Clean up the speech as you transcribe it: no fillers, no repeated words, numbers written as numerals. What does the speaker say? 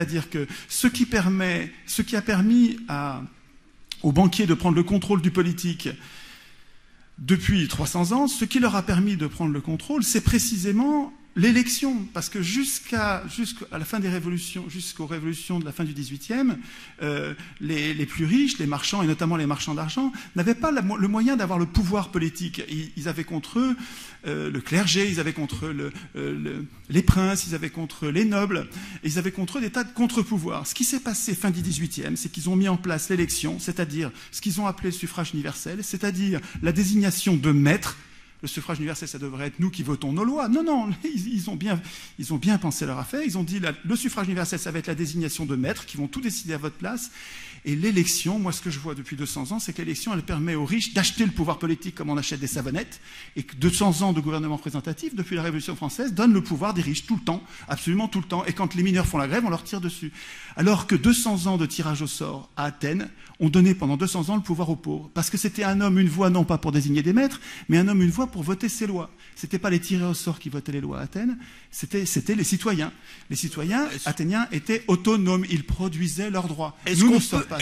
C'est-à-dire que ce qui a permis aux banquiers de prendre le contrôle du politique depuis 300 ans, ce qui leur a permis de prendre le contrôle, c'est précisément l'élection. Parce que jusqu'à la fin des révolutions, jusqu'aux révolutions de la fin du XVIIIe, les plus riches, les marchands, et notamment les marchands d'argent, n'avaient pas le moyen d'avoir le pouvoir politique. Ils avaient contre eux le clergé, ils avaient contre eux les princes, ils avaient contre eux les nobles, et ils avaient contre eux des tas de contre-pouvoirs. Ce qui s'est passé fin du XVIIIe, c'est qu'ils ont mis en place l'élection, c'est-à-dire ce qu'ils ont appelé le suffrage universel, c'est-à-dire la désignation de maîtres. Le suffrage universel, ça devrait être nous qui votons nos lois. Non, non, ils ont bien pensé leur affaire. Ils ont dit le suffrage universel, ça va être la désignation de maîtres qui vont tout décider à votre place. Et l'élection, moi, ce que je vois depuis 200 ans, c'est que l'élection, elle permet aux riches d'acheter le pouvoir politique comme on achète des savonnettes. Et que 200 ans de gouvernement représentatif, depuis la Révolution française, donnent le pouvoir des riches tout le temps, absolument tout le temps. Et quand les mineurs font la grève, on leur tire dessus. Alors que 200 ans de tirage au sort à Athènes ont donné pendant 200 ans le pouvoir aux pauvres. Parce que c'était un homme, une voix, non pas pour désigner des maîtres, mais un homme, une voix pour voter ses lois. C'était pas les tirés au sort qui votaient les lois à Athènes, c'était les citoyens. Les citoyens athéniens étaient autonomes, ils produisaient leurs droits. Nous ne sommes pas.